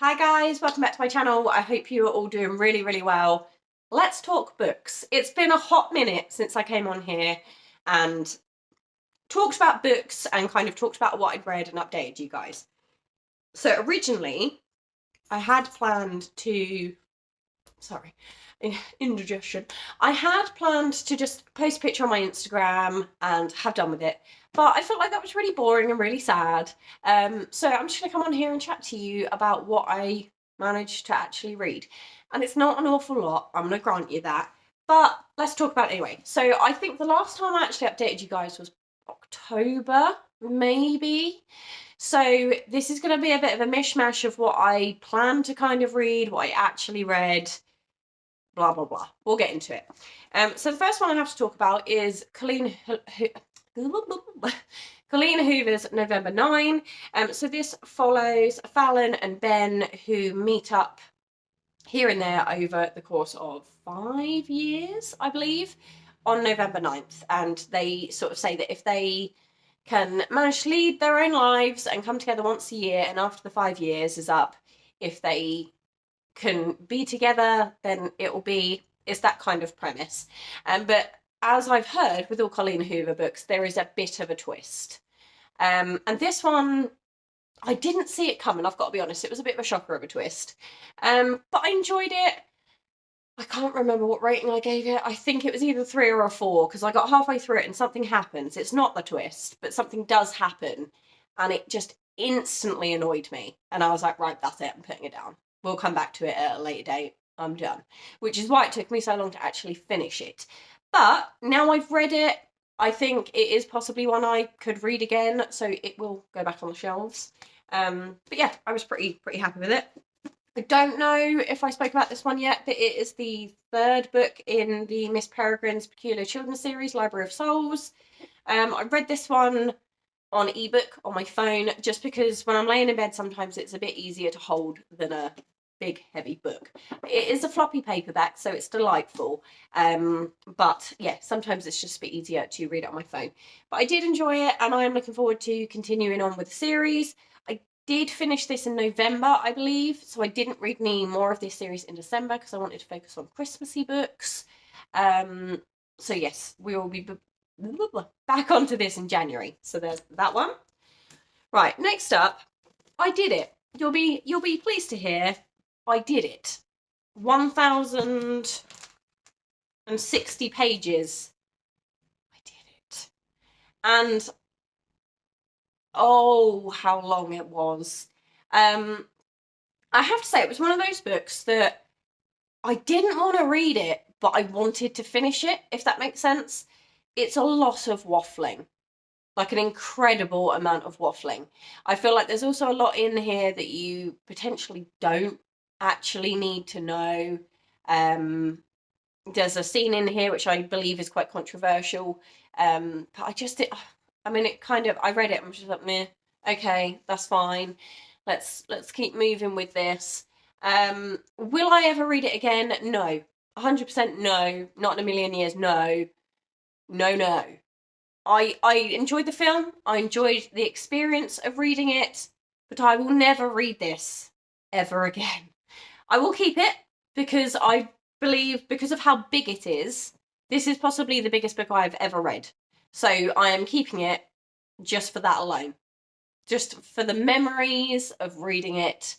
Hi guys, welcome back to my channel. I hope you are all doing really well. Let's talk books. It's been a hot minute since I came on here and talked about books and kind of talked about what I'd read and updated you guys. So originally I had planned to, indigestion. I had planned to just post a picture on my Instagram and have done with it, but I felt like that was really boring and really sad. So I'm just gonna come on here and chat to you about what I managed to actually read. And it's not an awful lot, I'm gonna grant you that, but let's talk about it anyway. So I think the last time I actually updated you guys was October, maybe. So this is going to be a bit of a mishmash of what I planned to kind of read, what I actually read, blah, blah, blah. We'll get into it. So the first one I have to talk about is Colleen Hoover's November 9. So this follows Fallon and Ben, who meet up here and there over the course of 5 years, I believe, on November 9th. And they sort of say that if they can manage to lead their own lives and come together once a year, and after the 5 years is up, if they can be together, then it's that kind of premise. But as I've heard with all Colleen Hoover books, there is a bit of a twist. And this one, I didn't see it coming, I've got to be honest. It was a bit of a shocker of a twist. But I enjoyed it. I can't remember what rating I gave it. I think it was either 3 or a 4, because I got halfway through it and something happens. It's not the twist, but something does happen. And it just instantly annoyed me. And I was like, right, that's it, I'm putting it down. We'll come back to it at a later date. I'm done. Which is why it took me so long to actually finish it. But now I've read it, I think it is possibly one I could read again, so it will go back on the shelves. But yeah, I was pretty happy with it. I don't know if I spoke about this one yet, but it is the third book in the Miss Peregrine's Peculiar Children's series, Library of Souls. I read this one on ebook on my phone just because when I'm laying in bed sometimes it's a bit easier to hold than a big heavy book. It is a floppy paperback, so it's delightful, but yeah, sometimes it's just a bit easier to read it on my phone. But I did enjoy it, and I am looking forward to continuing on with the series. I did finish this in November, I believe, so I didn't read any more of this series in December because I wanted to focus on Christmassy books. So yes, we will be back onto this in January. So there's that one. Right, next up, I did it. You'll be pleased to hear I did it. 1,060 pages. I did it. And oh, how long it was. I have to say, it was one of those books that I didn't want to read it, but I wanted to finish it, if that makes sense. It's a lot of waffling, like an incredible amount of waffling. I feel like there's also a lot in here that you potentially don't actually need to know. There's a scene in here which I believe is quite controversial, but I read it and was just like, meh, okay, that's fine. Let's keep moving with this. Will I ever read it again? No. 100% no. Not in a million years, no. No. I enjoyed the film. I enjoyed the experience of reading it, but I will never read this ever again. I will keep it because I believe, because of how big it is, this is possibly the biggest book I've ever read. So I am keeping it just for that alone. Just for the memories of reading it.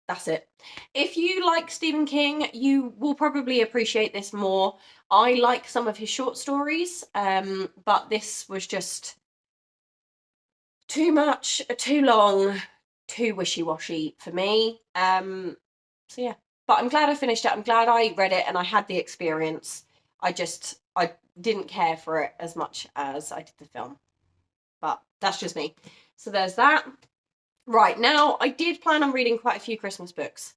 That's it. If you like Stephen King, you will probably appreciate this more. I like some of his short stories, but this was just too much, too long, too wishy-washy for me. So yeah, but I'm glad I finished it. I'm glad I read it and I had the experience. I didn't care for it as much as I did the film, but that's just me. So there's that. Right, now I did plan on reading quite a few Christmas books.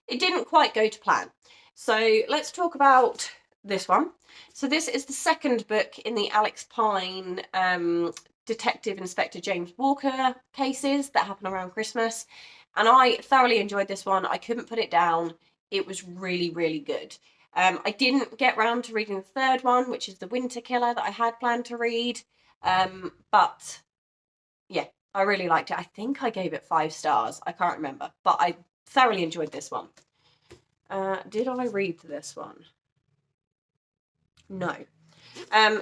It didn't quite go to plan. So let's talk about this one. So this is the second book in the Alex Pine Detective Inspector James Walker cases that happen around Christmas. And I thoroughly enjoyed this one. I couldn't put it down. It was really good. I didn't get round to reading the third one, which is The Winter Killer, that I had planned to read. But yeah, I really liked it. I think I gave it 5 stars. I can't remember, but I thoroughly enjoyed this one. Did I read this one? No.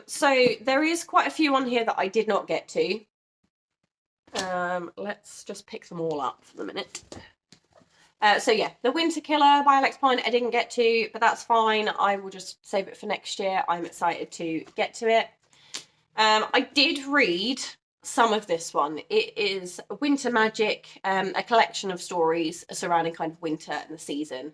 So there is quite a few on here that I did not get to. Let's just pick them all up for the minute. So yeah, The Winter Killer by Alex Pine I didn't get to, but that's fine. I will just save it for next year. I'm excited to get to it. I did read some of this one. It is Winter Magic, a collection of stories surrounding kind of winter and the season.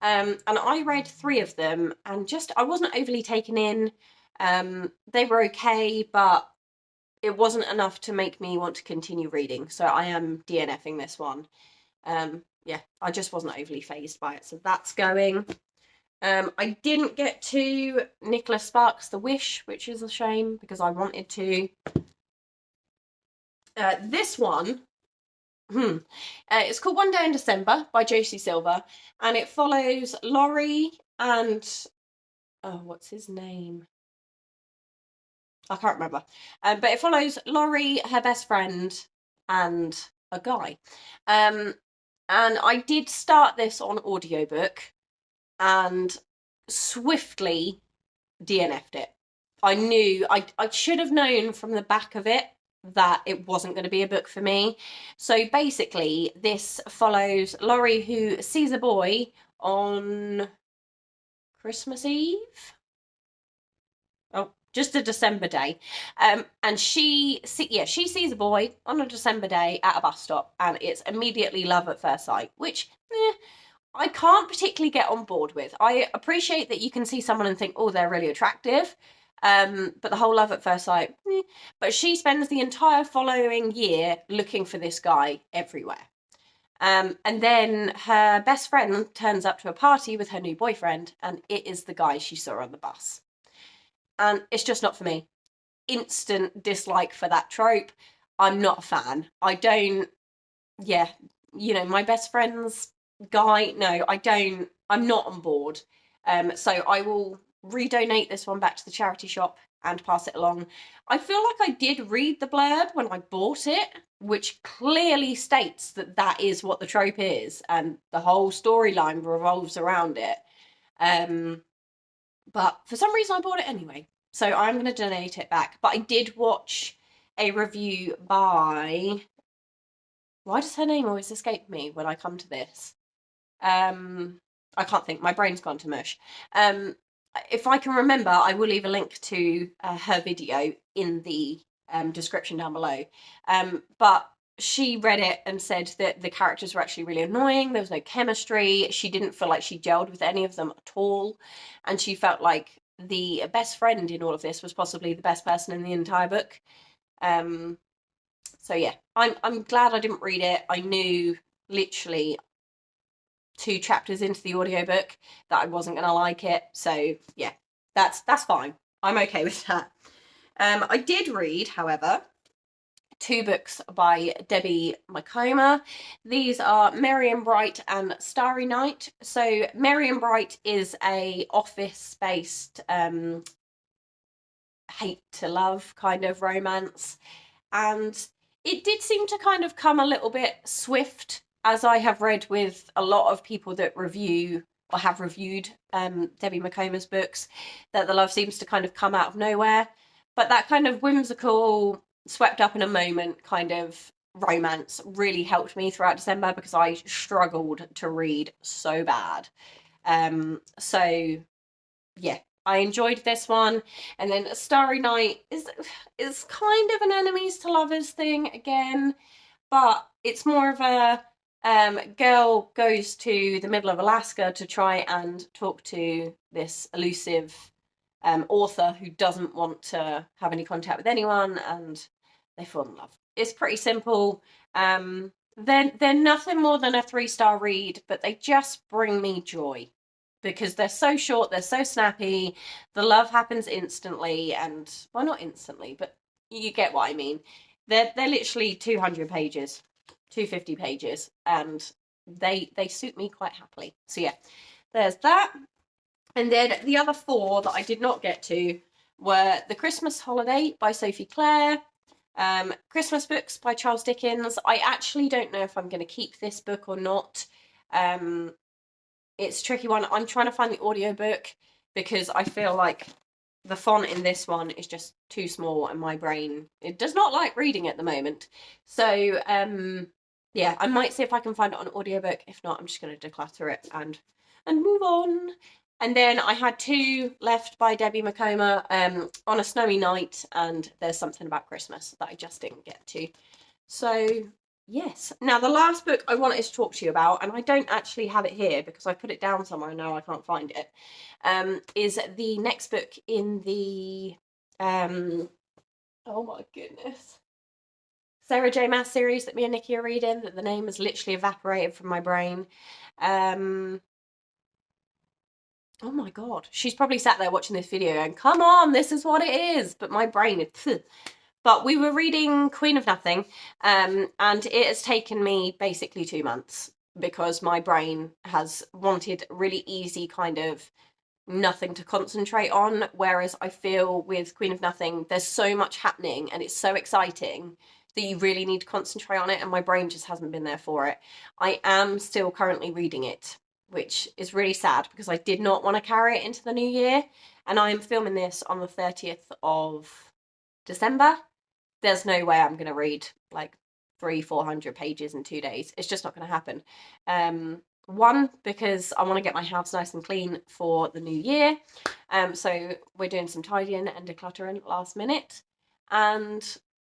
And I read 3 of them, and I wasn't overly taken in. They were okay, but it wasn't enough to make me want to continue reading. So I am DNFing this one. Yeah, I just wasn't overly fazed by it. So that's going. I didn't get to Nicholas Sparks' The Wish, which is a shame because I wanted to. This one, it's called One Day in December by Josie Silver, and it follows Laurie and, oh, what's his name? I can't remember. But it follows Laurie, her best friend, and a guy. And I did start this on audiobook and swiftly DNF'd it. I knew, I should have known from the back of it that it wasn't going to be a book for me. So basically, this follows Laurie, who sees a boy on Christmas Eve. Oh, just a December day. And she sees a boy on a December day at a bus stop, and it's immediately love at first sight, which I can't particularly get on board with. I appreciate that you can see someone and think, oh, they're really attractive. But the whole love at first sight, But she spends the entire following year looking for this guy everywhere. And then her best friend turns up to a party with her new boyfriend, and it is the guy she saw on the bus. And it's just not for me. Instant dislike for that trope. I'm not a fan. I don't, my best friend's guy, no, I'm not on board. So I will redonate this one back to the charity shop and pass it along. I feel like I did read the blurb when I bought it, which clearly states that that is what the trope is, and the whole storyline revolves around it. But for some reason I bought it anyway, so I'm going to donate it back. But I did watch a review by... Why does her name always escape me when I come to this? I can't think. My brain's gone to mush. If I can remember, I will leave a link to her video in the description down below. But she read it and said that the characters were actually really annoying. There was no chemistry. She didn't feel like she gelled with any of them at all. And she felt like the best friend in all of this was possibly the best person in the entire book. So yeah, I'm glad I didn't read it. I knew literally 2 chapters into the audiobook that I wasn't going to like it. So yeah, that's fine. I'm okay with that. I did read, however, 2 books by Debbie Macoma. These are Merry and Bright and Starry Night. So Merry and Bright is a office-based hate to love kind of romance, and it did seem to kind of come a little bit swift, as I have read with a lot of people that review or have reviewed Debbie Macoma's books, that the love seems to kind of come out of nowhere. But that kind of whimsical, swept up in a moment kind of romance really helped me throughout December, because I struggled to read so bad. So yeah, I enjoyed this one. And then Starry Night is kind of an enemies to lovers thing again, but it's more of a girl goes to the middle of Alaska to try and talk to this elusive author who doesn't want to have any contact with anyone, and they fall in love. It's pretty simple. They're nothing more than a 3-star read, but they just bring me joy because they're so short, they're so snappy, the love happens instantly, and, well, not instantly, but you get what I mean. They're literally 200 pages. 250 pages, and they suit me quite happily. So yeah, there's that. And then the other 4 that I did not get to were The Christmas Holiday by Sophie Clare, Christmas Books by Charles Dickens. I actually don't know if I'm going to keep this book or not. It's a tricky one. I'm trying to find the audiobook because I feel like the font in this one is just too small and my brain, it does not like reading at the moment. So, yeah, I might see if I can find it on audiobook. If not, I'm just going to declutter it and move on. And then I had 2 left by Debbie McComber, On a Snowy Night and There's Something About Christmas that I just didn't get to. So yes. Now the last book I wanted to talk to you about, and I don't actually have it here because I put it down somewhere and now I can't find it, is the next book in the oh my goodness, Sarah J Maas series that me and Nikki are reading, that the name has literally evaporated from my brain. Oh my god, she's probably sat there watching this video and come on, this is what it is, but my brain is but we were reading Queen of Nothing, and it has taken me basically 2 months because my brain has wanted really easy kind of nothing to concentrate on, whereas I feel with Queen of Nothing there's so much happening and it's so exciting that you really need to concentrate on it, and my brain just hasn't been there for it. I am still currently reading it, which is really sad because I did not want to carry it into the new year, and I'm filming this on the 30th of December. There's no way I'm going to read like 300-400 pages in 2 days. It's just not going to happen. One, because I want to get my house nice and clean for the new year. So we're doing some tidying and decluttering last minute. And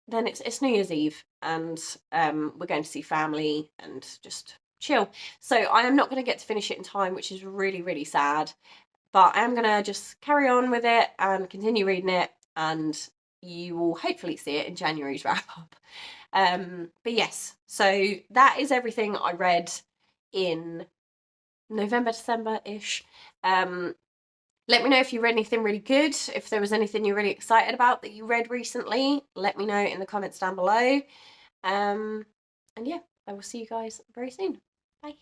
then it's New Year's Eve and we're going to see family and just chill. So I am not going to get to finish it in time, which is really, really sad. But I am going to just carry on with it and continue reading it, and you will hopefully see it in January's wrap up. But yes, so that is everything I read in November, December-ish. Let me know if you read anything really good, if there was anything you're really excited about that you read recently. Let me know in the comments down below. And yeah, I will see you guys very soon. Bye.